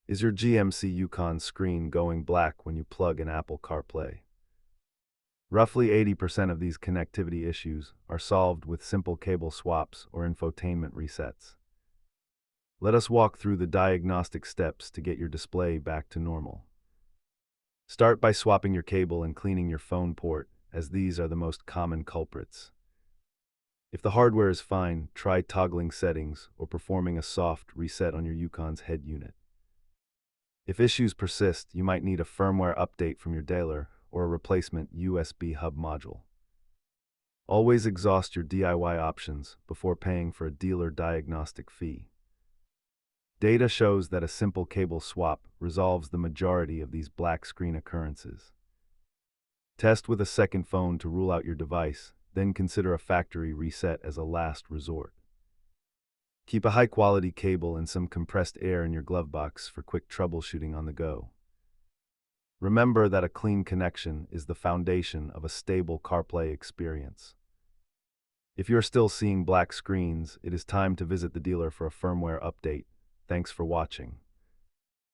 Is your GMC Yukon screen going black when you plug in Apple CarPlay? Roughly 80% of these connectivity issues are solved with simple cable swaps or infotainment resets. Let us walk through the diagnostic steps to get your display back to normal. Start by swapping your cable and cleaning your phone port, as these are the most common culprits. If the hardware is fine, try toggling settings or performing a soft reset on your Yukon's head unit. If issues persist, you might need a firmware update from your dealer or a replacement USB hub module. Always exhaust your DIY options before paying for a dealer diagnostic fee. Data shows that a simple cable swap resolves the majority of these black screen occurrences. Test with a second phone to rule out your device, then consider a factory reset as a last resort. Keep a high-quality cable and some compressed air in your glove box for quick troubleshooting on the go. Remember that a clean connection is the foundation of a stable CarPlay experience. If you're still seeing black screens, it is time to visit the dealer for a firmware update. Thanks for watching.